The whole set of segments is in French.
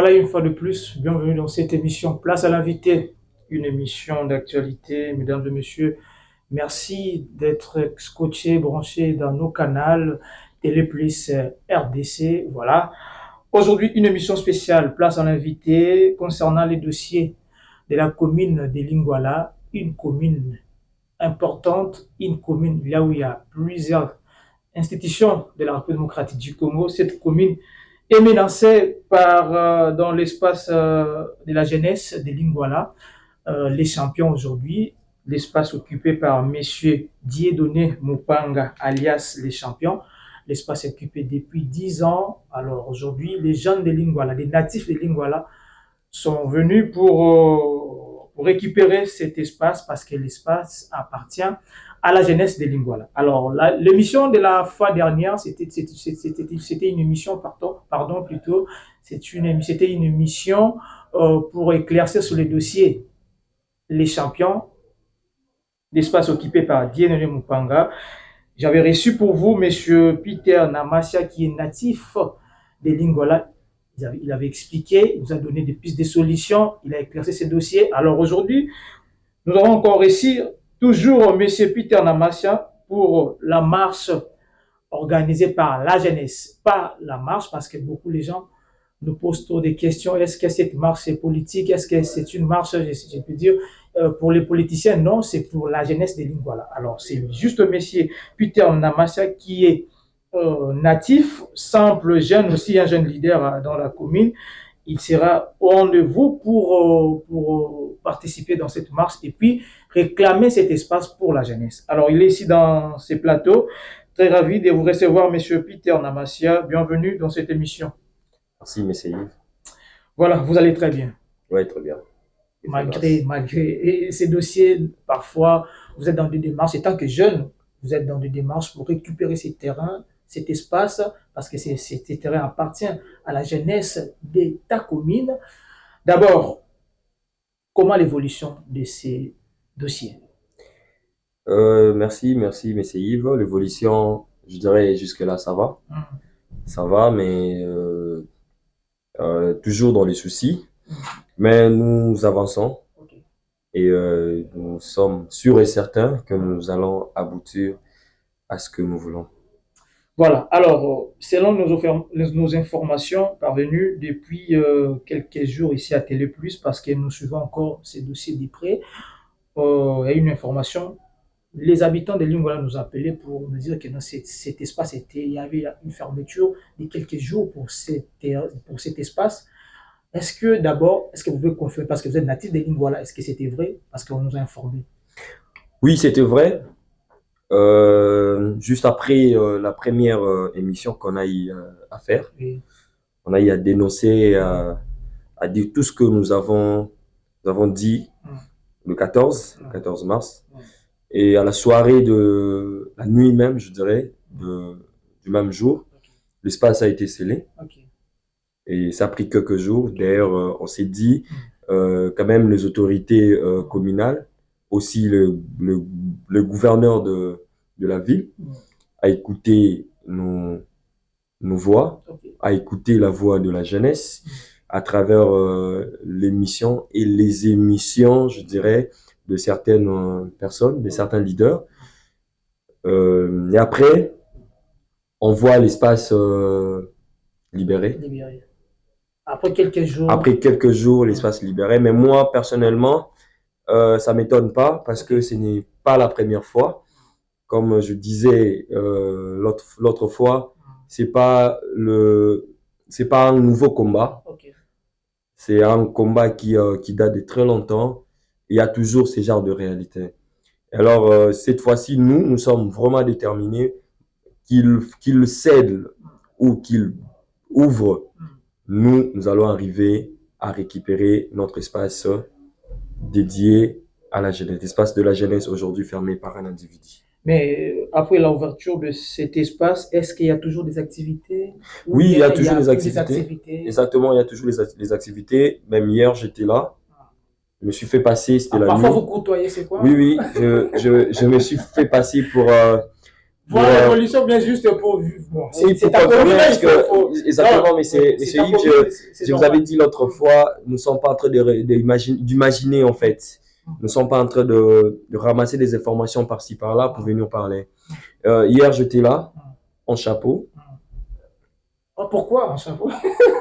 Voilà une fois de plus, bienvenue dans cette émission Place à l'invité, une émission d'actualité, mesdames et messieurs. Merci d'être scotché, branché dans nos canaux Télé Plus RDC. Voilà. Aujourd'hui, une émission spéciale Place à l'invité concernant les dossiers de la commune de Lingwala, une commune importante, une commune là où il y a plusieurs institutions de la République démocratique du Congo. Cette commune est menacée par, dans l'espace de la jeunesse de Lingwala, les champions aujourd'hui, l'espace occupé par messieurs Dieudonné Mupanga, alias les champions, l'espace est occupé depuis 10 ans. Alors aujourd'hui, les jeunes de Lingwala, les natifs de Lingwala, sont venus pour récupérer cet espace parce que l'espace appartient à la jeunesse de Lingwala. Alors, l'émission de la fois dernière, c'était une émission, pardon plutôt, c'était une émission pour éclaircir sur les dossiers les champions, l'espace occupé par Dieudonné Mupanga. J'avais reçu pour vous Monsieur Peter Namasia, qui est natif de Lingwala. Il avait expliqué, il nous a donné des pistes de solutions, il a éclairci ses dossiers. Alors aujourd'hui, nous avons encore reçu toujours M. Peter Namasia pour la marche organisée par la jeunesse. Pas la marche, parce que beaucoup de gens nous posent trop de questions. Est-ce que cette marche est politique? Est-ce que c'est une marche, je peux dire, pour les politiciens? Non, c'est pour la jeunesse de Lingwala. Alors, c'est juste M. Peter Namasia qui est natif, simple jeune, aussi un jeune leader dans la commune. Il sera au rendez-vous pour participer dans cette marche et puis réclamer cet espace pour la jeunesse. Alors, il est ici dans ces plateaux. Très ravi de vous recevoir, Monsieur Peter Namasia. Bienvenue dans cette émission. Merci, M. Yves. Voilà, vous allez très bien. Oui, très bien. Malgré ces dossiers, parfois, vous êtes dans des démarches, et tant que jeune, vous êtes dans des démarches pour récupérer ces terrains, cet espace, parce que ces terrains appartiennent à la jeunesse de ta commune. D'abord, comment l'évolution de ces dossiers? Merci, M. Yves. L'évolution, je dirais jusque-là, ça va. Ça va, mais toujours dans les soucis. Mais nous avançons. Okay. Et nous sommes sûrs et certains que nous allons aboutir à ce que nous voulons. Voilà. Alors, selon nos informations parvenues depuis quelques jours ici à Télé Plus, parce que nous suivons encore ces dossiers de près, il y a une information. Les habitants de Lingwala nous appelaient pour nous dire que dans cet espace, il y avait une fermeture de quelques jours pour cet espace. Est-ce que vous pouvez confirmer, parce que vous êtes natif de Lingwala, est-ce que c'était vrai? Parce qu'on nous a informés. Oui, c'était vrai. Juste après la première émission qu'on a eu à faire, oui. On a eu à dénoncer, à dire tout ce que nous avons dit le 14 mars. Et à la soirée de la nuit même, je dirais, du même jour, l'espace a été scellé. Et ça a pris quelques jours. D'ailleurs, on s'est dit, quand même, les autorités communales, aussi le gouverneur de la ville, a écouté nos voix, a écouté la voix de la jeunesse à travers l'émission et les émissions, je dirais, de certaines personnes, de certains leaders. Et après, on voit l'espace libéré. Après quelques jours. Après quelques jours, l'espace libéré. Mais moi, personnellement, ça m'étonne pas parce que ce n'est pas la première fois. Comme je disais l'autre fois, c'est pas un nouveau combat. Okay. C'est un combat qui date de très longtemps. Il y a toujours ce genre de réalité. Alors, cette fois-ci, nous sommes vraiment déterminés qu'il cède ou qu'il ouvre. Nous allons arriver à récupérer notre espace dédié à la jeunesse, l'espace de la jeunesse aujourd'hui fermé par un individu. Mais après l'ouverture de cet espace, est-ce qu'il y a toujours des activités? Oui, il y a toujours des activités. Exactement, il y a toujours les activités. Même hier, j'étais là. Je me suis fait passer, c'était la nuit. Parfois, vous côtoyez, c'est quoi? Oui, je me suis fait passer pour Voilà l'évolution bien juste pour... Bon, c'est ta commune, exactement, mais c'est Yves, je vous avais dit l'autre fois, nous ne sommes pas en train d'imaginer en fait. Nous ne sommes pas en train de ramasser des informations par-ci par-là pour venir parler. Hier, j'étais là, en chapeau. Pourquoi en chapeau?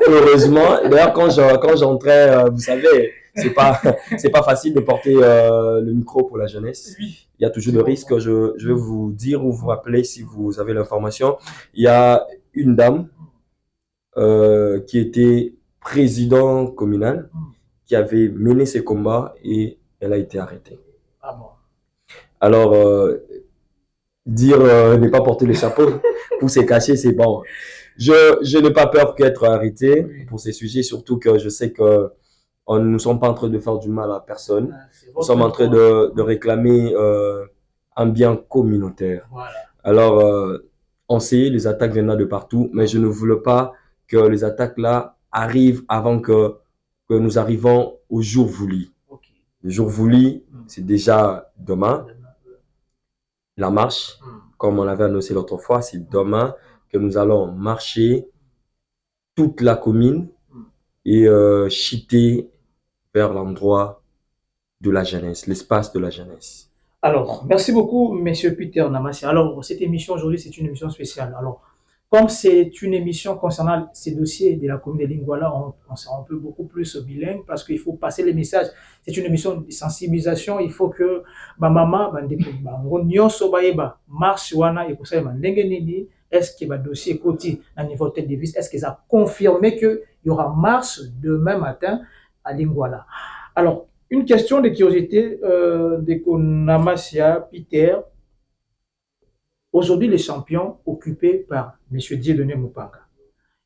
Heureusement. D'ailleurs, quand j'entrais, vous savez, c'est pas facile de porter le micro pour la jeunesse. Oui. Il y a toujours des risques. Je vais vous dire ou vous rappeler si vous avez l'information. Il y a une dame qui était président communal, qui avait mené ses combats et elle a été arrêtée. Ah bon. Alors, dire ne pas porter le chapeau pour se cacher, c'est bon. Je n'ai pas peur qu'être arrêté pour ces sujets, surtout que je sais que nous ne sommes pas en train de faire du mal à personne. Nous sommes en train de réclamer un bien communautaire. Voilà. Alors, on sait, les attaques viennent là de partout, mais je ne voulais pas que les attaques là arrivent avant que nous arrivons au jour voulu. Okay. Le jour voulu, c'est déjà demain. La marche, comme on l'avait annoncé l'autre fois, c'est demain que nous allons marcher toute la commune et chiter vers l'endroit de la jeunesse, l'espace de la jeunesse. Alors, merci beaucoup, Monsieur Peter Namassia. Alors, cette émission aujourd'hui, c'est une émission spéciale. Alors, comme c'est une émission concernant ces dossiers de la commune de Lingwala, on sera un peu beaucoup plus bilingue parce qu'il faut passer les messages. C'est une émission de sensibilisation. Il faut que ma maman, marche wana et est-ce que le dossier est côté à niveau tête de vis, est-ce qu'ils ont confirmé qu'il y aura marche demain matin à Lingwala. Alors, une question de curiosité de Namassia Peter. Aujourd'hui, les champions occupés par M. Dieudonné Mupanga.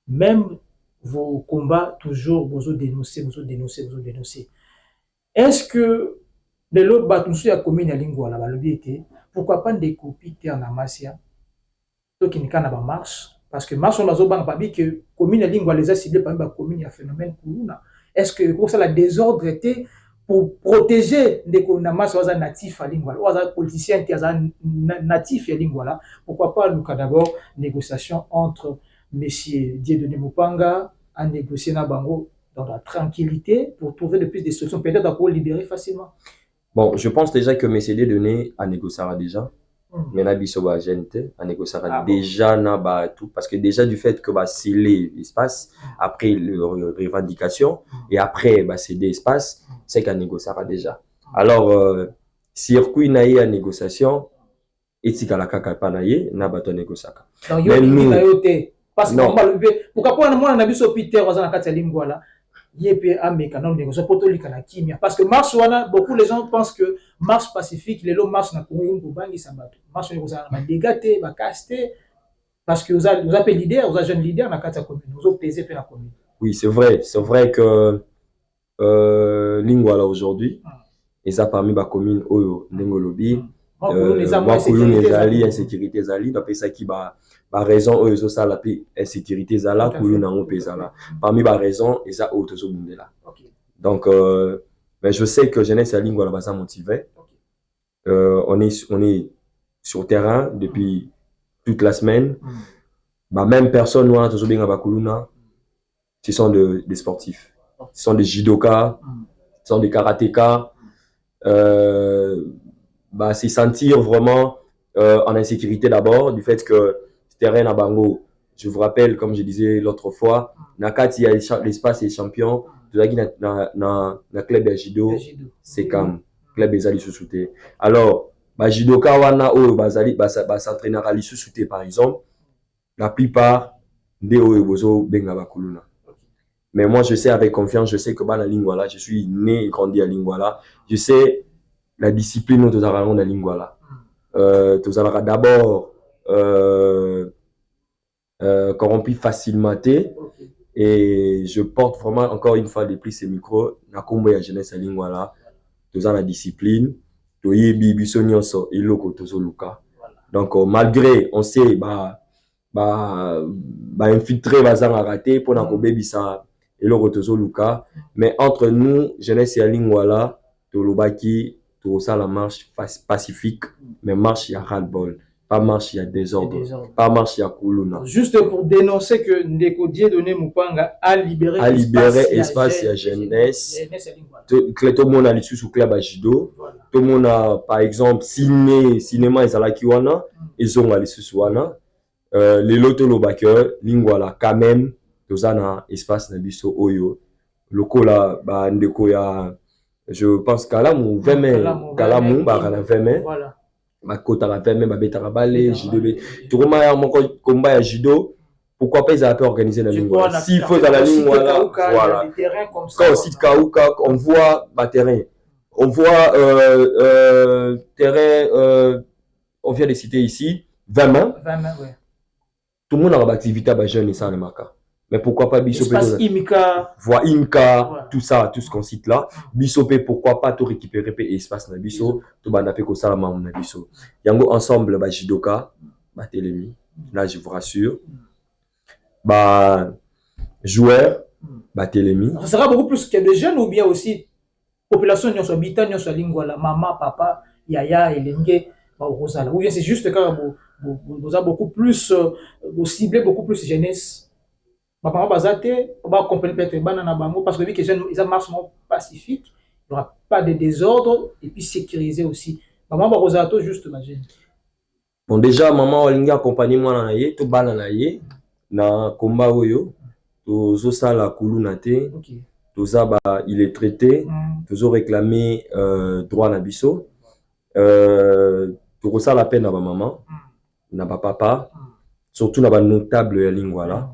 Même vos combats, toujours, vous dénoncez. Est-ce que de l'autre bâton, à commune à Lingwala, pourquoi pas des copies Peter Namassia, qui n'y a pas marche? Parce que marche, on a dit que commune à Lingwala, les a ciblés par la commune, il y a un phénomène Koulouna. Est-ce que pour ça, la désordre était pour protéger les natifs à Lingwala, ou les politiciens qui sont natifs à Lingwala? Pourquoi pas nous d'abord négociation entre M. Dieudonné Mupanga à négocier Nabango dans la tranquillité pour trouver de plus de solutions, peut-être pour libérer facilement? Bon, je pense déjà que M. Dieudonné a négocié déjà. Mais na biso ba gente a négocié déjà na ba tout parce que déjà du fait que bah sceller l'espace après le revendication et après bah céder espace, c'est qu'à négocier déjà. Alors circuit naïe à négociation et si kala kaka pa naïe na ba to négocier. Mais nous parce que pourquoi moi na biso Peter oza na kati ya Lingwala parce que marche beaucoup les gens pensent que marche pacifique les lots marche na marche dégaté parce que vous avez leader, vous avez jeune leader na kati ya commune, vous avez pesé la commune. Oui, c'est vrai que Lingwala aujourd'hui ils a parmi ba commune oyo ndengolobi insécurité zali d'après ça qui ba raison eux ça la insécurité zala couluna ngo pezala parmi ba raison ils a auto bundela. Donc mais je sais que jeunesse à Lingwala basa motivé. On est sur terrain depuis toute la semaine. Bah même personne noire toujours bien ba couluna, ce sont des sportifs. Ce sont des judokas, ce sont des karatékas. Bah, c'est sentir vraiment en insécurité d'abord, du fait que ce terrain à Bango, je vous rappelle, comme je disais l'autre fois, Nakati, il y a l'espace et champion, de la club de judo, c'est comme club des alliés sous-soutés. Alors, bah, judoka wana ou s'entraîner à l'issue sous-soutés par exemple, la plupart des Oebozo benga bakuluna. Mais moi, je sais avec confiance, je sais que bah, la Lingwala, je suis né et grandi à Lingwala, je sais la discipline de la Lingwala. Tu as d'abord corrompu facilement et je porte vraiment encore une fois de plus ces micros. Na kombo ya jeunesse à Lingwala, tu as la discipline, tu as biso nyonso eloko tozo luka. Donc malgré on sait infiltrer bazanga raté pour na ko bebisa eloko tozo luka, mais entre nous jeunesse à Lingwala, to lobaki tout ça la marche pacifique, mais marche il y a ras-le-bol. Pas marche, il y a désordre. Pas marche, il y a Koulouna. Juste pour dénoncer que Ndeko Dieudonné Mupanga a libéré espace, il y a jeunesse. Tout le monde a sous club à judo. Tout le monde a, par exemple, cinéma, ils ont la kiwana. Ils ont les sous wana. Les loto lobake, lingwala, quand même, tous un espace nabiso oyo. Loko la, ba ndeko ya, je pense Kalamu, 20 mai, Kalamu, ba 20 mai. Voilà. Makota la 20 mai, ba beta balé, judo. Tout le monde a mon combat à judo. Pourquoi pas ils ont pu organiser la ligne? S'il faut dans la ligne, voilà. Quand on cite Kaouka, on voit terrain. On voit terrain, on vient de citer ici, 20 mains. 20 mains, oui. Tout le monde a une activité à jeune et ça, les marques. Mais pourquoi pas Bissopé? Imika. Voilà, Imika, voilà. Tout ça, tout ce qu'on cite là. Bissopé, pourquoi pas tout récupérer et espace dans Bisso, tout banapé comme ça, la maman dans Bisso. Yango ensemble, Jidoka, Télémi. Là, je vous rassure. Joueur, Télémi. Ça sera beaucoup plus que des jeunes ou bien aussi population nyonso habitant nyonso lingwala, maman, papa, yaya, elenge, rosala. Ou bien c'est juste quand vous avez beaucoup plus vous ciblez beaucoup plus jeunesse. Papa bazate, on va comprendre peut-être banana bango parce que vu que les jeunes ils ont marche pacifique, il n'y aura pas de désordre et puis sécurisé aussi. Maman barosato juste la jeune. Bon déjà maman olinga accompagner moi na ye, to banana ye. Na combat oyo tozo sala kuluna te toza il est traité tozo réclamer droit na biso to sala peine na ba maman na ba papa surtout na ba notable ya lingwala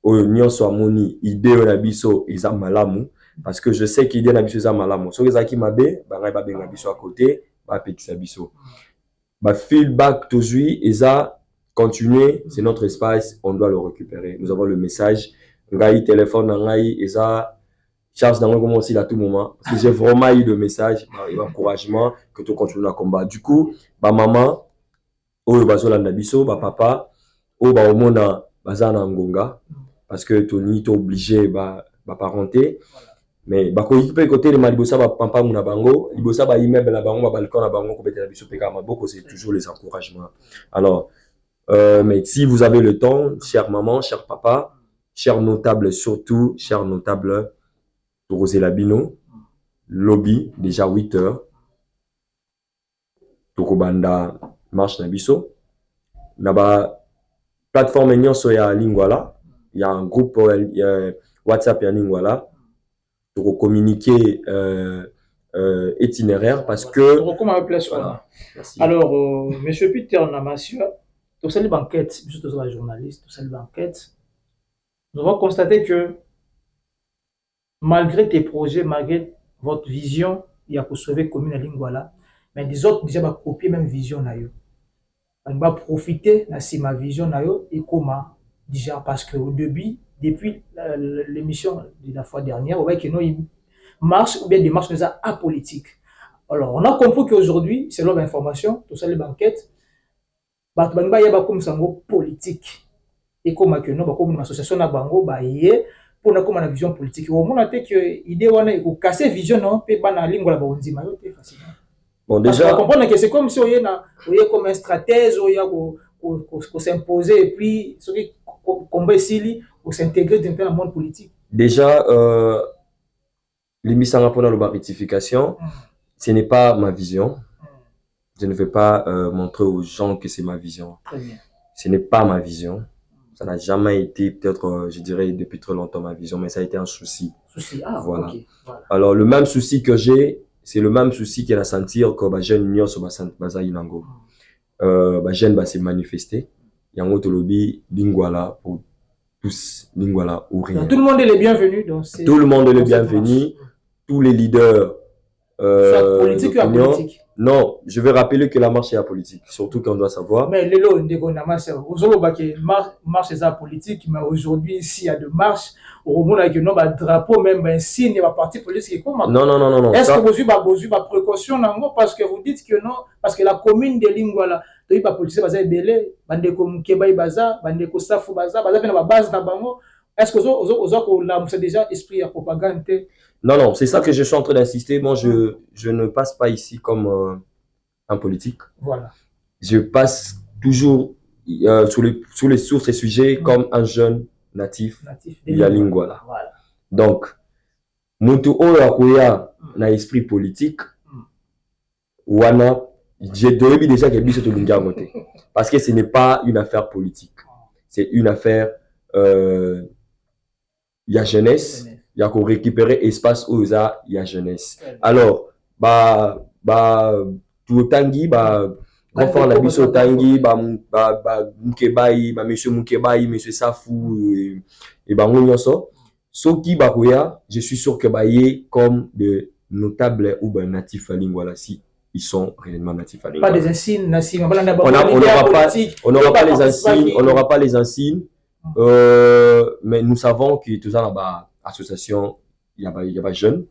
oyo nyonso amoni idée na biso eza malamu parce que je sais qu'il y a na biso eza malamu so ezaki mabe ba ngai ba benga biso à côté ba pekisa biso ba feedback tozui eza continuer, c'est notre espace, on doit le récupérer. Nous avons le message. Ngai téléphone, ngai eza charge dans comment aussi à tout moment. Parce que j'ai vraiment eu le message, l'encouragement que tu continues à combattre. Du coup, maman, bazola nabiso, papa, omona bazana ngonga parce que Tony t'es obligé parenté. Mais équiper côté de malibosa papa muna bango, libosa immeuble la bango, balcon la bango ko betela biso peka maboko, c'est toujours les encouragements. Alors mais si vous avez le temps, chère maman, cher papa, cher notable surtout, cher notable, Torosé Labino, lobby, déjà 8 heures, Tokobanda marche Nabiso, Naba plateforme nyonso ya Lingwala, il y a un groupe WhatsApp ya Lingwala, Toko communiquer itinéraire parce que... Voilà. Alors, monsieur Peter Namasia, tout ça, l'enquête, juste la journaliste, tout ça, l'enquête, nous avons constaté que malgré tes projets, malgré votre vision, il y a pour sauver la commune à Lingwala, mais des autres déjà vont copier même vision. On va profiter de ma vision et comment déjà parce qu'au début, depuis l'émission de la fois dernière, on voit que nous marche ou bien des marches apolitiques. Alors, on a compris qu'aujourd'hui, selon l'information, tout ça, l'enquête, il y a comme politique et comme que nous comme une association na bango pour comme une vision politique au monde que idée wana ko casser vision non pe bana lingua la bonzima yo facilement. Bon déjà on comprend que c'est comme si on est comme un stratège ko s'imposer et puis ce qui combat ici pour s'intégrer dans le monde politique. Déjà l'émission pour la rectification, ce n'est pas ma vision. Je ne vais pas montrer aux gens que c'est ma vision. Très bien. Ce n'est pas ma vision. Ça n'a jamais été, peut-être, je dirais, depuis très longtemps ma vision, mais ça a été un souci. Voilà. Okay. Voilà. Alors, le même souci que j'ai, c'est le même souci qu'il a sentir que jeune union sur Baza Inango. Jeune va se manifester. Yango Tolobi, Lingwala, pour tous, Lingwala ou rien. Donc, tout le monde est le bienvenu. Tout le monde est le bienvenu. Tous les leaders. Soit politique ou apolitique? Non, je vais rappeler que la marche est apolitique, surtout qu'on doit savoir. Mais marche est apolitique, mais aujourd'hui, s'il y a de marche, au moment où on a un drapeau, même un signe, un parti politique, comment? Non. Est-ce que vous avez une précaution parce que vous dites que non, parce que la commune de Lingwala, tu as politique, vous avez belé, bandeko Mkebaï Baza, bandeko Safou Baza, vous avez une base dans Bango. Est-ce que vous avez déjà esprit à propagande? Non, c'est ça que je suis en train d'insister. Moi, je ne passe pas ici comme un politique. Voilà. Je passe toujours sur ces sujets comme un jeune natif ya Lingwala. Voilà. Donc, mutu oyo akoya na esprit politique, wana, j'ai déjà que biso to lingangote. Parce que ce n'est pas une affaire politique. C'est une affaire, il y a jeunesse, il y a qu'on récupérer espace où il y a jeunesse. Alors, tout tangi, enfant la biso tangi, Mukebai, monsieur Mukebai, monsieur Safou, et Ngonyoso. Soki bakoya, je suis sûr que baye comme de notables ou natifs à Lingwala si ils sont réellement natifs à Lingwala. Pas des insignes natifs. On n'aura pas les insignes. Mais nous savons que tout ça là-bas, association, il y a pas jeunes.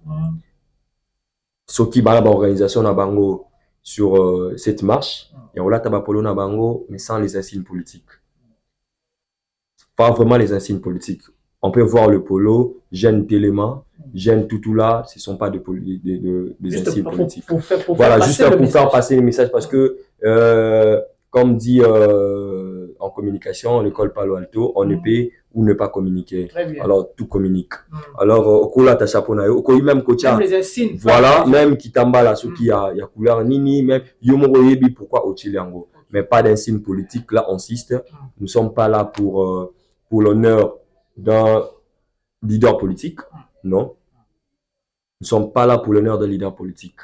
Soki bala organisation na bango sur cette marche, il y a Olata Bapolo na bango, mais sans les insignes politiques. Pas vraiment les insignes politiques. On peut voir le polo, Jeanne Téléma, Jeanne Toutoula, ce ne sont pas des insignes politiques. Voilà, juste pour faire passer le message parce que, comme dit en communication, l'école Palo Alto, on ne peut ou ne pas communiquer. Alors, tout communique. Alors, Okola ta chapeau même Kocha. Voilà, même Kitambala, ceux qui a couleur Nini, même Yomogoyebi, pourquoi Ochilango. Mais pas d'insigne politique, là, on insiste. Nous ne sommes pas là pour l'honneur d'un leader politique, non. Nous ne sommes pas là pour l'honneur d'un leader politique.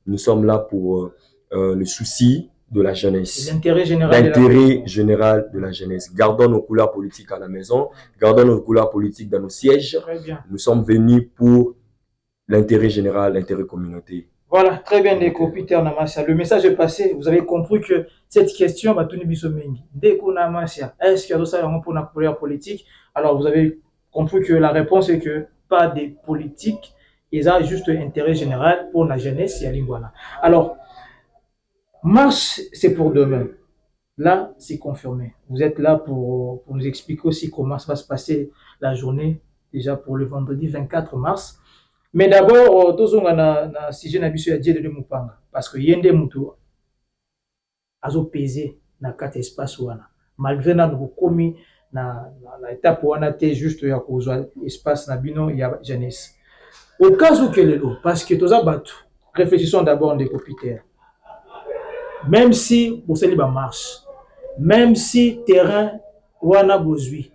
Nous sommes là pour le souci de la jeunesse. L'intérêt général de la jeunesse. Gardons nos couleurs politiques à la maison, gardons nos couleurs politiques dans nos sièges. Nous sommes venus pour l'intérêt général, l'intérêt communautaire. Voilà, très bien, Peter Namasia. Le message est passé. Vous avez compris que cette question va tourner bisomengi. Deko Namasia, est-ce qu'il y a ça pour la couleur politique? Alors, vous avez compris que la réponse est que pas de politique, ils ont juste intérêt général pour la jeunesse et à Lingwala. Alors, marche, c'est pour demain. Là, c'est confirmé. Vous êtes là pour nous expliquer aussi comment ça va se passer la journée, déjà pour le vendredi 24 mars. Mais d'abord, tous on a sujet na biso ya Dieu de Mupanga parce que yende mutu azo peser na 4 espace wana malgré na komi na étape wana te juste ya kozwa espace na bino ya jeunesse. Au cas où kelelo parce que toza batu réfléchissons d'abord des copitaires. Même si vous savez ba marche, même si terrain wana bozui.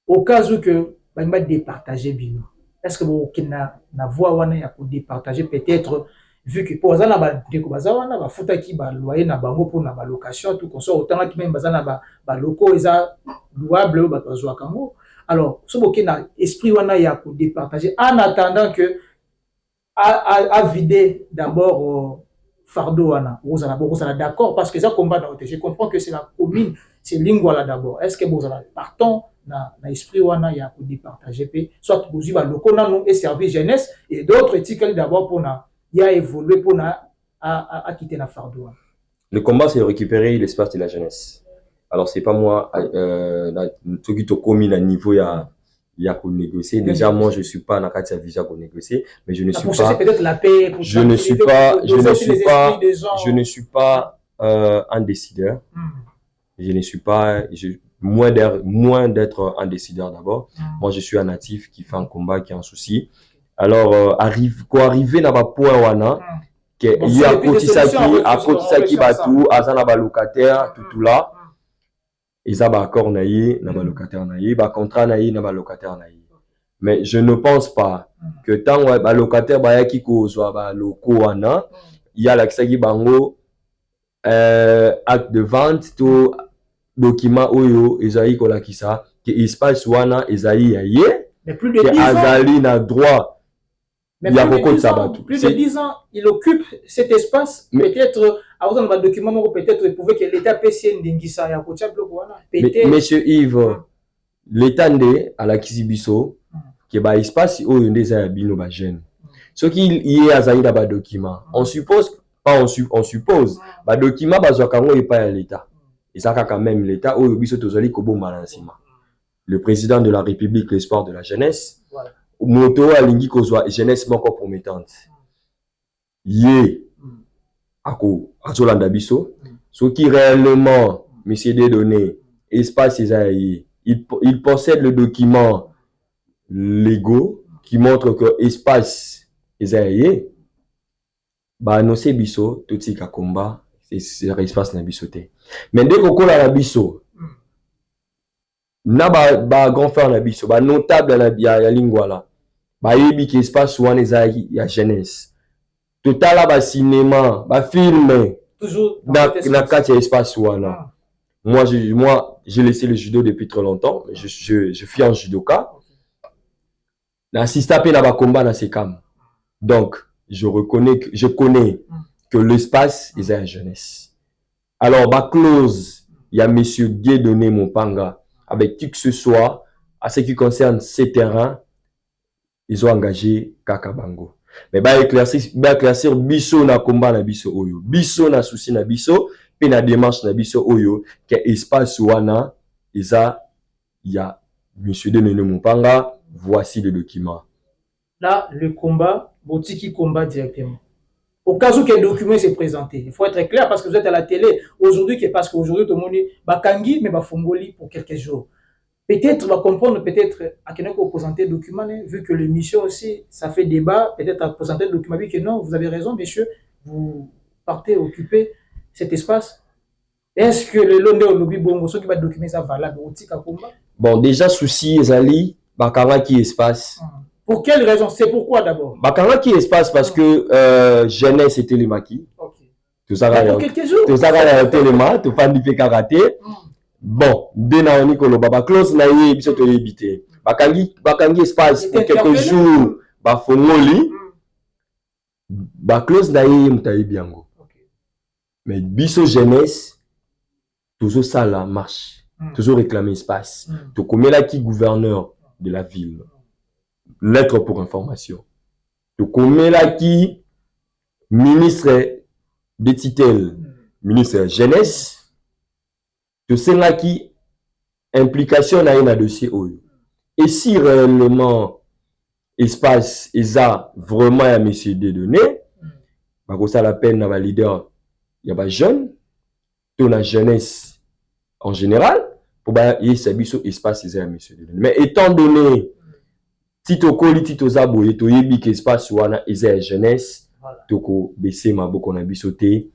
Au cas où que ba départager bino. Est-ce que vous avez une voix pour départager peut-être, vu que pour ça, il y a des foota qui ont loyer pour la location, tout comme ça, autant que même les locaux sont louables. Alors, ce qui est l'esprit pour départager, en attendant que à vider d'abord fardeau, vous êtes d'accord, parce que ça combat dans je comprends que c'est la commune, c'est Lingwala d'abord. Est-ce que vous êtes partant? Na esprit wana ya ko départager soit vous ba loko na nous et servir jeunesse et d'autres éthiques d'abord pour na ya évoluer pour na à quitter la fardeau. Le combat c'est de récupérer l'espace de la jeunesse. Alors c'est pas moi tout qui to commis à niveau ya ko négocier. Déjà moi je suis pas na katia visa ko négocier mais je ne suis pas peut-être la paix pour je ne suis pas un décideur. Je ne suis pas moins d'être un décideur d'abord. Moi, je suis un natif qui fait un combat, qui a un souci. Alors, arriver dans le point wana, il y a Kotisaki Batou, Azana locataire, tout là. Ils ont accord naïe, na locataire naïe, ba contrat naïe, na locataire naïe. Mais je ne pense pas que tant que locataire bayaki ko zo ba loko wana, il y a l'accès bango acte de vente tout document oyo ezali kolakisa que espace wana ezali yaye mais plus de 10 ans azali na droit il y a beaucoup de sabatu plus de 10 ans il occupe cet espace peut-être avant dans le document peut-être pouvait que l'état PC ndingisa ya kocha bloc wana peut-être monsieur Yves l'état ndé à la kisibiso que ba espace oyo ndeza ya bino ba jeune ce qui y est azali na ba document on suppose pas on suppose ba document bazwa kango epa ya l'état. Et ça, quand même, l'État, le président de la République, l'espoir de la jeunesse, moto alingi kozwa jeunesse moko promettante. Yé, ako, azolanda biso, Ce qui réellement, monsieur Dieudonné, espace Isaïe, il possède le document légaux qui montre que espace Isaïe, bah annoncé biso, tout ce qui a combat, c'est espace na bisoté. Mais dès qu'on a la biso, na ba grand frère na biso, ba notable na ya lingwala, ba yebi ki espace wana Isaïe ya jeunesse. Total ba cinéma, ba film, toujours dans l'espace wana. Moi, j'ai laissé le judo depuis très longtemps. Je suis en judoka. J'assiste à peine à combat dans ces camps. Donc, je connais que l'espace est la jeunesse. Alors, ma clause, il y a monsieur Dieudonné Mopanga, avec qui que ce soit, à ce qui concerne ces terrains, ils ont engagé Kakabango. Mais éclaircir biso na combat na biso oyo, biso na souci na biso, pe na démarche na biso oyo, que espace wana, il y a monsieur Dieudonné Mopanga, voici le document. Là, le combat, Botiki combat directement. Au cas où quel document s'est présenté, il faut être clair parce que vous êtes à la télé aujourd'hui, parce qu'aujourd'hui, tout le monde dit Bakangi, mais Bafongoli pour quelques jours. Peut-être, on va comprendre, peut-être, à quelqu'un qui a présenté le document, vu que l'émission aussi, ça fait débat, peut-être à présenter le document, vu que non, vous avez raison, messieurs, vous partez occuper cet espace. Est-ce que le Londé au lobby bongo, ceux qui va documenter ça valable au Tika combat? Bon, déjà, souci, Ezali, Bakara qui espace. Pour quelle raison? C'est pourquoi d'abord? Bakara qui espace parce que jeunesse était les maquis. Ok. Tout ça, pour quelques jours. Tout ça, les mains, tout fan du karaté. Bon, dès na Nikolo Baba close na yé biso to yébité. Bakangi espace pour quelques jours, ba fongoli. Ba close na yé mutayi biango. Mais biso jeunesse toujours ça la marche. Toujours réclamer espace. To komela qui gouverneur de la ville. Lettre pour information. To komela qui ministre des titels, ministre jeunesse. Que c'est là qui implication dans un dossier. Et si réellement espace ESA vraiment à monsieur Dieudonné, bah ça la peine dans les leader, il y a pas jeune, tout la jeunesse en général, pour bah y sabiso espace ESA à monsieur Dieudonné. Mais étant donné tito koli tito zaboye to yebi que espace wana ESA jeunesse, toko baisser ma boko na bisoté,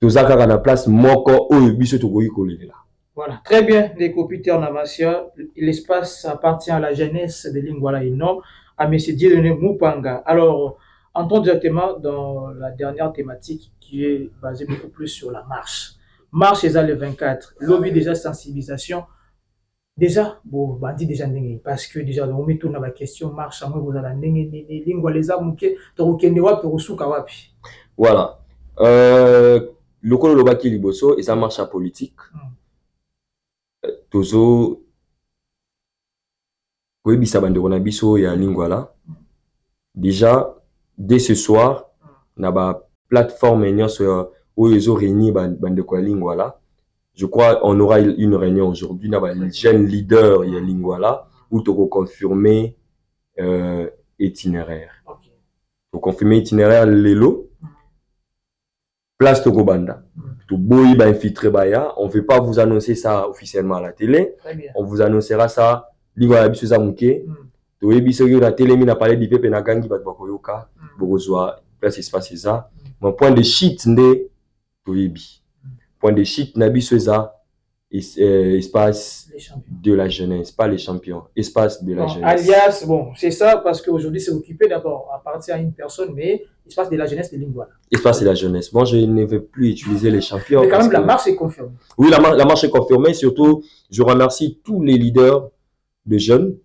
to zakaka na place moko oyo biso to koyi kolela. Voilà, très bien, les coputeurs Namasia. L'espace appartient à la jeunesse de Lingwala et non à M. Dieudonné Mopanga. Alors, entrons directement dans la dernière thématique qui est basée beaucoup plus sur la marche. Marche est le 24. Lobby déjà sensibilisation. Déjà, bon, bah, dit déjà parce que déjà, on met tout dans la question marche. Vous allez Lingwala mouké, torokende wapi, rosuka wapi. Voilà. Le colo lobaki liboso et ça marche à politique. Tozo koyebisa bandeko na biso ya Lingwala. Déjà dès ce soir na ba plateforme nyonso oyo ezo réunir bandeko ya Lingwala. Je crois on aura une réunion aujourd'hui na ba jeune leader ya Lingwala où toko confirmer itinéraire. Okay. Pour confirmer itinéraire lelo place Toko Banda. Tout boy ba infiltré baya, on veut pas vous annoncer ça officiellement à la télé. On vous annoncera ça Lingwala biso za muke. To yebiso yo na télé mi na parler d'IPP na gangi bat bakoyoka. Bokozwa place espace ça. Mon point de shit ndé to yebi. Point de shit na biso za espace de la jeunesse, pas les champions, espace de la jeunesse. Alias, bon, c'est ça parce qu'aujourd'hui c'est occupé d'abord à partir à une personne, mais espace de la jeunesse de Lingwala. Espace de la jeunesse. Bon, je ne vais plus utiliser les champions. Mais quand même, la marche est confirmée. Oui, la marche est confirmée. Surtout, je remercie tous les leaders de jeunes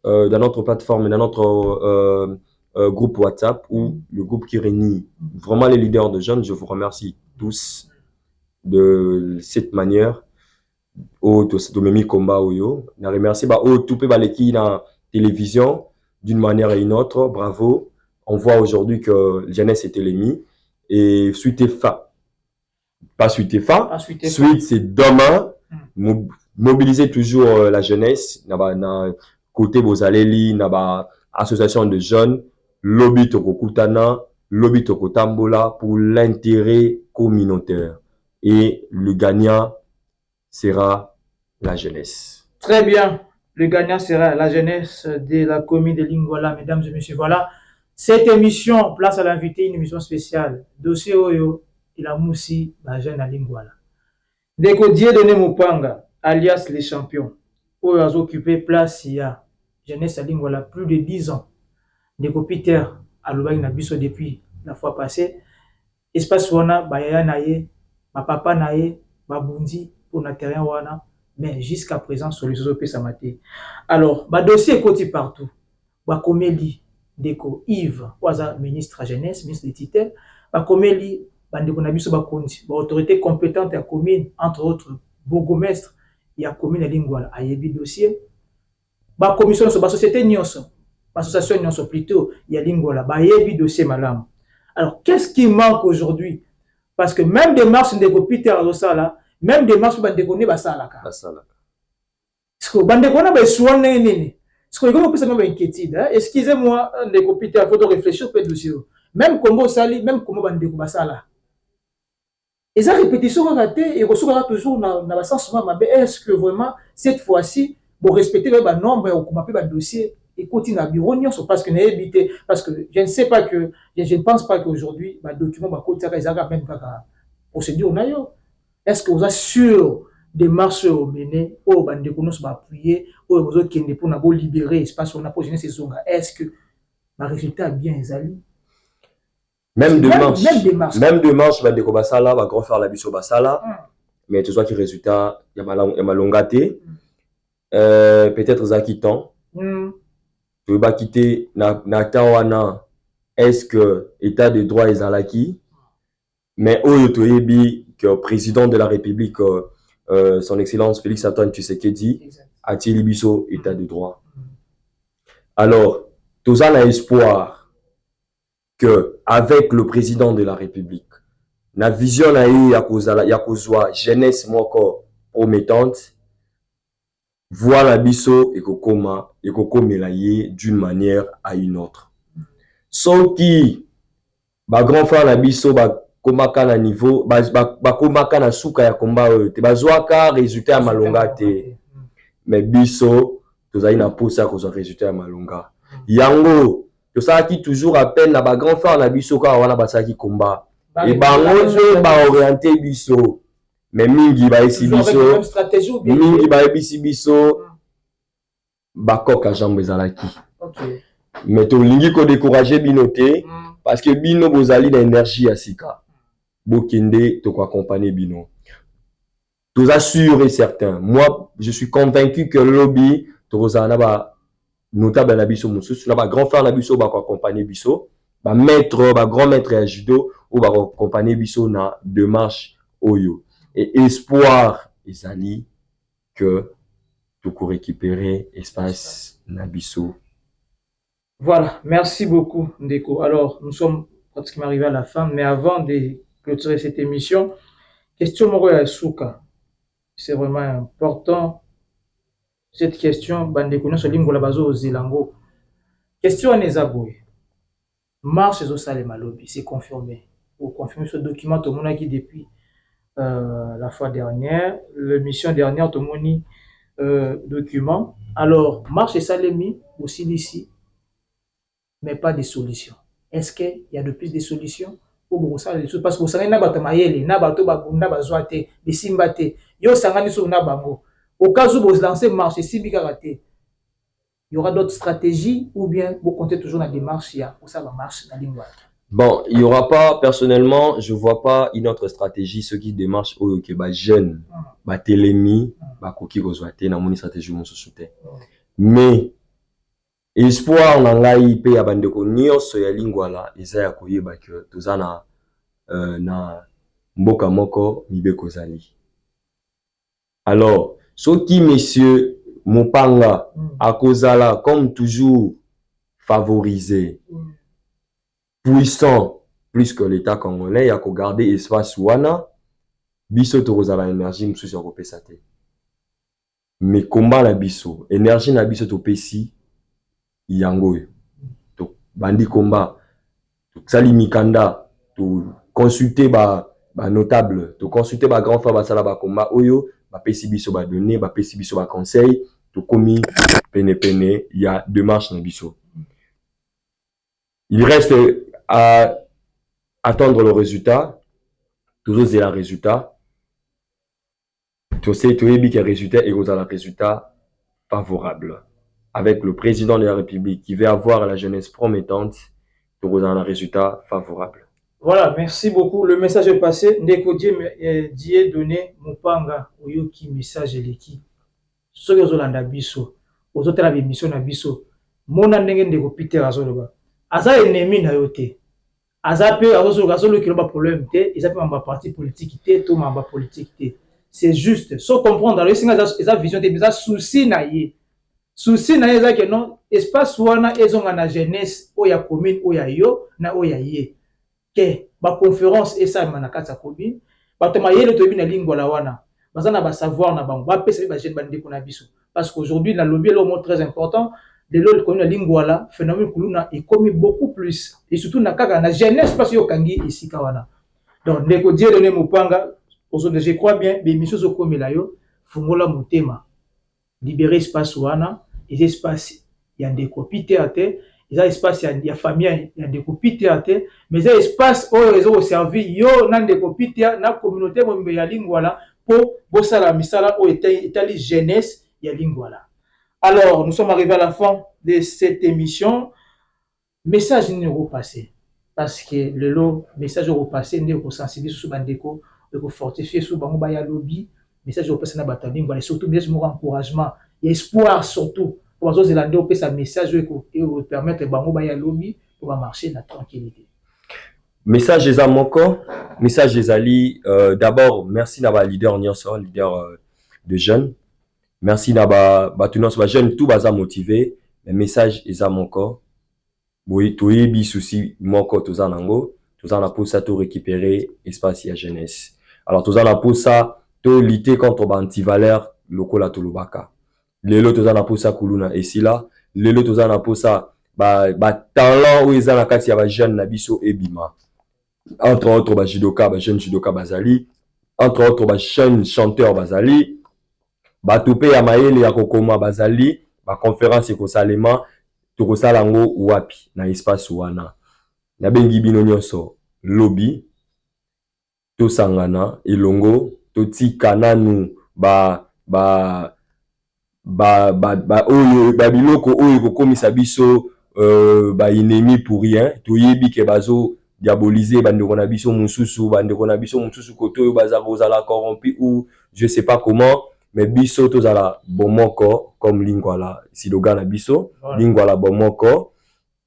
dans notre plateforme, dans notre groupe WhatsApp ou le groupe qui réunit vraiment les leaders de jeunes. Je vous remercie tous de cette manière. To memi combat oyo na remercie ba o tout pe baleki na télévision d'une manière et une autre. Bravo, on voit aujourd'hui que jeunesse était l'ennemi et suite c'est demain. Mobiliser toujours la jeunesse na côté bozaleli na ba association de jeunes lobby toko kutana lobby toko tambola pour l'intérêt communautaire. et le gagnant sera la jeunesse. Très bien. Le gagnant sera la jeunesse de la commune de Lingwala, mesdames et messieurs. Voilà. Cette émission, place à l'invité, une émission spéciale. Dossier Oyo, il a moussi, la jeune à Lingwala. Deko Dieudonné Mopanga, alias les champions. Oyo a occupé place, il y a jeunesse à Lingwala, plus de 10 ans. Deko Peter, à l'Oubaï Nabiso depuis la fois passée. Espace Wana, Bayaya Naye, ma papa Naye, Babundi, pour na terrain Wana. Mais jusqu'à présent, sur les autres Samate. Alors, le dossier est côté partout. Bakomeli, Deko, Yves, ministre à jeunesse, ministre de titel. Bakomeli, Bandeko Nabiso Bakonti, autorité compétente à commune, entre autres, bourgmestre, il y a commune à Lingwala, a yebi dossier. Commission sur la société Nyonso, l'association Nyonso plutôt, il y a Lingwala, a yebi dossier malam. Alors, qu'est-ce qui manque aujourd'hui? Parce que même des marches de Peter Rosala, même des marches de Bandeko Basalaka. Est-ce que Bandeko na besoin nini? Est-ce que vous pouvez me inquiétude? Excusez-moi, Ndeko Peter, il faut réfléchir au dossier. Même comment Sali, même comment Bandeko Basala. Et ça répétition va rater et recevoir toujours dans le sens où est-ce que vraiment cette fois-ci vous respectez le nombre ou comment le dossier et continue à bureau parce que n'hésitez parce que je ne sais pas que je ne pense pas qu'aujourd'hui le document va continuer à même pas procédure nayo. Est-ce que vous êtes sûr des marches au mené au bandeko nous va appuyer au besoin qui est pour nous libérer espace on a pour gérer ces zones. Est-ce que le résultat est bien exali? Même démarche, va déco basala, va grand faire la biso basala, mais tu vois que le résultat, il y a malongaté, peut-être zakitan, tu veux pas quitter na tawana, est-ce que état de droit est alaki, mais au yotoyebi que président de la République, son Excellence Félix Antoine Tshisekedi, a-t-il biso état de droit. Alors, tout ça a espoir que avec le président de la République, la vision a eu ya kozwa jeunesse moko promettante, voir la biso et kokomela ye d'une manière à une autre. Sauf qui ba grand frère la biso ba komaka na niveau ba komaka na suka ya komba te bazwaka résultat ya malonga te. Mais biso tozali na posa kozwa résultat ya malonga. Yango ça qui toujours à peine na ba grand frère na biso ka wana basaki combat et bango ba orienté biso mais mingi ba esi biso mingi ba ebisi biso ba koka jambe zalaki mais to lingi ko décourager binoté parce que bino bozali na énergie à sika bokende to ko accompagner bino tout sûr et certain. Moi je suis convaincu que le lobby to rozana ba notable na biso mususu na ba grand frère na biso ba ko accompagner biso ba maître ba grand maître à judo ou ba accompagner biso na démarche oyo et espoir ezali que tu ko récupérer espace na biso. Voilà, merci beaucoup Ndeko. Alors nous sommes pratiquement arrivés à la fin, mais avant de clôturer cette émission, question moko ya suka, c'est vraiment important. Cette question, bandeko nyonso lingola bazo zilango. Question anezaboy. Marche zo sale malobi, c'est confirmé. Ou confirmer ce document tout le monde qui depuis la fois dernière, l'émission dernière tout le monde document. Alors marche et salemi aussi d'ici, mais pas de solution. Est-ce qu'il y a de plus de solutions pour vous ça parce que vous savez na bato mayele, na bato bagunda bazwate, bisimbate, yo sangani sur na bango. Au cas où vous lancez marche, si il y aura d'autres stratégies ou bien vous comptez toujours dans la démarche pour ça va marcher dans l'Ingwala. Bon, il n'y aura pas, personnellement, je ne vois pas une autre stratégie, ce qui démarche au Québec jeune, télémi, koki kozwate, na moni stratégie mon soutien. Mais espoir nangai pe ya bandeko nyonso ya Lingwala eza ya koyeba que tozana na mboka moko mibeko zali. Alors ce qui, monsieur Mopanga, à Kozala, comme toujours, favorisé, puissant, plus que l'État congolais, il y a qu'à garder espace wana, biso torozala énergie, monsieur sur kopesate. Mais combat la biso, énergie na biso topesi, yango, to bandi combat, to sali mikanda, to consulter ba notable, to consulter ba grand frère basala ba combat oyo, ba pesi biso ba donner, ba pesi biso ba conseil, to komi pene pene, il y a démarche na biso. Il reste à attendre le résultat, toujours c'est le résultat. Tu sais, tu es bien résultat et vous avez un résultat favorable. Avec le président de la République qui veut avoir la jeunesse promettante, tu as un résultat favorable. Voilà, merci beaucoup. Le message est passé. Ndeko die donné Mopanga oyoki message leki. Soki ozolanda biso, ozotala émission na biso. Mona ndenge ndeko Peter azoloba. Aza ennemi na yo te. Aza pe azoloki loba problème te, eza pe mamba parti politique te, to mamba politique te. C'est juste. So comprendre alors singa eza vision te, eza souci na ye. Souci na ye eza que non, espace wana ezonga na jeunesse oya commune oya yo na oya ye. Que ba conférence esa manakata commune, ba to mayele to bina lingwa la wana. Bazana ba savoir na bango, ba pesa ba jeune bande ko na biso. Parce qu'aujourd'hui la lobby est le mot très important. De l'autre côté, la lingua là, phénomène kuluna est commis beaucoup plus. Et surtout na kaka na jeunesse parce que kangi ici kawana. Donc ndeko die donné Mopanga, aujourd'hui je crois bien des missions au comme là yo, fungola motema. Libérer espace wana, et espace il y a des copies théâtre, il y a espace il y a famille, il y a des copies théâtre, mais il y a espace où ils ont servi yo nan des copies théâtre na communauté mo ya lingua là pour bosser la misala où était jeunesse ya lingua là. Alors, nous sommes arrivés à la fin de cette émission. Message n'est repassé. Parce que le lot, message repassé, n'est pas sensibiliser sous bandeko, de fortifier sous bango ya lobby, message repassé na bataling, voilà, surtout bien sûr encouragement, et espoir surtout. Pour les Zélandais, on peut sa message et permettre bango ya lobby pour marcher dans la tranquillité. Message des amoko, message des ali. D'abord, merci d'avoir leader leader de jeunes. Merci d'aba batunos ba jeune tout baza motivé, le message est à mon corps. Oui, tout yebi souci moko toza nango, toza na pour ça to récupérer espace ya jeunesse. Alors toza na pour ça to lutter contre ba antivaleur lokola tolobaka. Lelo toza na pour ça kuluna esila, lelo toza na pour ça ba talent ou eza na kati ya ba jeune na biso ebima. Entre autres ba judoka, ba jeune judoka bazali, entre autres ba jeune chanteur bazali. Batupe ya mayele ya kokoma bazali ba conférence ko salema to ko salango wapi na espace wana na bengi bino nyonso lobby to sangana elongo to tika nanu oyo ba biloko oyo ko komisa biso ba ennemi pour rien to yebi ke bazo diaboliser bandeko na biso mususu koto baza kozala corrompu ou je sais pas comment. Mais biso tozala bomoko comme lingwala sidoga na biso lingwala bomoko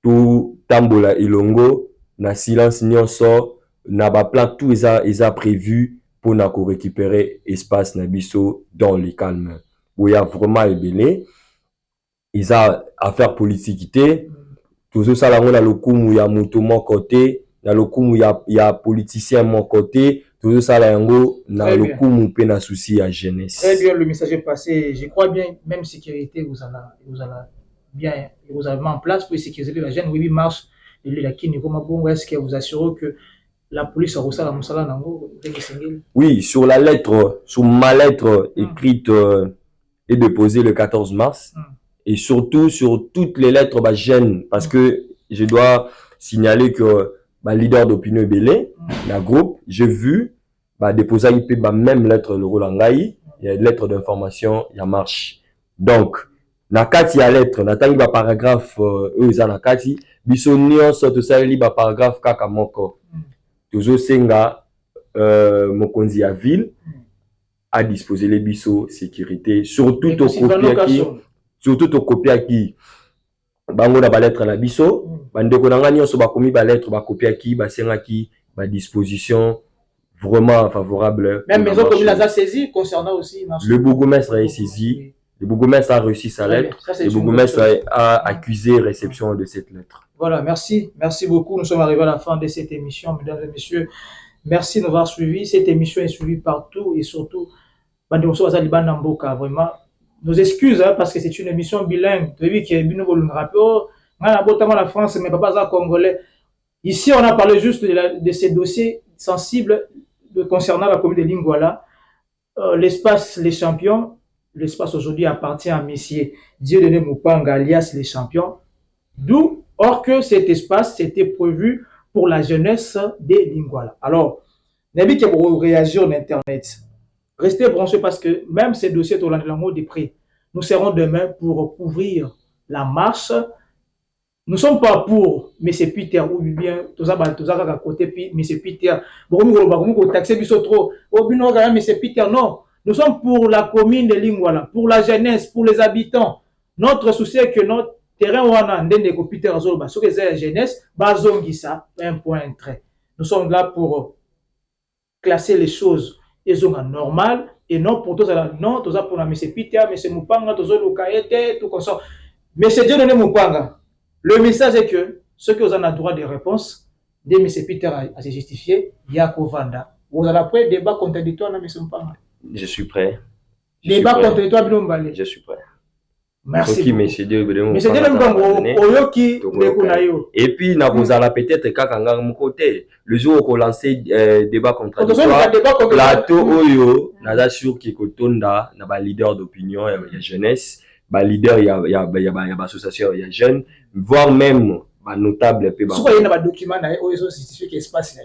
tout tambola ilongo na silence nyonso na ba plan tout eza prévu pour na ko récupérer espace na biso dans le calme où il y a vraiment ebele isa affaire politique tout ça la na lokumu ya muto mon côté na lokumu ya politicien mon côté. Tout ça là na lokumu pe na souci à jeunesse. Très bien, le message est passé. Je crois bien, même sécurité, vous allez bien, vous avez mis en place pour sécuriser la jeune. Oui, marche. Est-ce que vous assurez que la police a reçu la moussala nango? Oui, sur la lettre, sur ma lettre écrite et déposée le 14 mars, et surtout sur toutes les lettres jeunes, parce que je dois signaler que leader d'opinion belé, la groupe, j'ai vu, déposer même lettre le Rolangaï, il y a une lettre d'information, il y a marche. Donc, na kati ya lettre, na tangi paragraphe, na kati, biso nyonso to sali paragraphe kaka moko. Toujours senga, mokonzi ya ville, à disposer les biso sécurité, surtout au copie qui, bango na ba lettre na biso. Bandeko na nga nyonso bakomi ba lettre ba copie qui ba senga qui ba disposition vraiment favorable. Même maison commune a saisi concernant aussi le bourgmestre est saisi, le bourgmestre a reçu sa lettre, le bourgmestre a accusé réception de cette lettre. Voilà, merci beaucoup. Nous sommes arrivés à la fin de cette émission, mesdames et messieurs. Merci de nous avoir suivis. Cette émission est suivie partout et surtout bandeko so bazali Mboka, vraiment nos excuses parce que c'est une émission bilingue. Tu vois que bino bolunga rapport la France, mais papa congolais. Ici, on a parlé juste de ces dossiers sensibles concernant la commune de Lingwala, l'espace Les Champions, l'espace aujourd'hui appartient à Messier Dieudonné Mupanga, alias Les Champions, d'où, or que cet espace c'était prévu pour la jeunesse de Lingwala. Alors, n'avez que pour réagir en Internet. Restez branchés parce que même ces dossiers sont dans des prix. Nous serons demain pour couvrir la marche. Nous ne sommes pas pour M. Peter ou bien tout ça à côté puis M. Peter. M. Peter, non. Nous sommes pour la commune de Lingwala, pour la jeunesse, pour les habitants. Notre souci est que notre terrain où on a Peter Azolba, sur les jeunesse, bazongisa, un point, un trait. Nous sommes là pour classer les choses. Ils sont normal et non pour tous non tous pour M. Peter, M. Mupanga, tous les Kaete, tout comme ça. Mais c'est Dieu donné Mupanga. Le message est que ceux qui ont un droit de réponse, de M. Peter à se justifier, Yako Vanda. Vous avez après débat contradictoire, M. Mupanga. Je suis prêt. Débat contradictoire, Bilombalé. Je suis prêt. Merci. Monsieur Dieu, et puis, peut-être qu'à mon côté, le jour où on lance débat contradictoire, plateau Oyo, n'a sûr qu'il y a leader d'opinion, il y a jeunesse, leader, il y a association, il y a jeunes, voire même notable. Il y a un document qui se passe.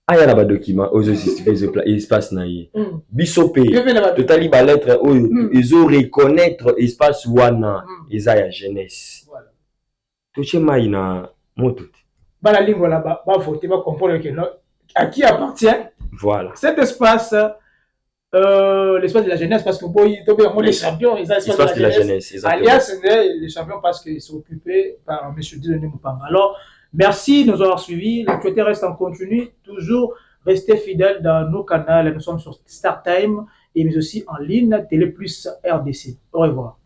Ah, il y a un document, espace naïe. Bisopé, totali ba lettre, ils ont reconnaître espace wana, ils ont la jeunesse. Tout ce maï na moto. La ligne là-bas, va voter, va comprendre que à qui appartient. Voilà. Cet espace, l'espace de la jeunesse, parce que les champions, ils ont l'espace de la jeunesse. Alias, les champions parce qu'ils sont occupés par M. Dieudonné Mupanga. Alors, merci de nous avoir suivis. L'actualité reste en continu. Toujours restez fidèles dans nos canaux. Nous sommes sur StarTime et mais aussi en ligne Télé Plus RDC. Au revoir.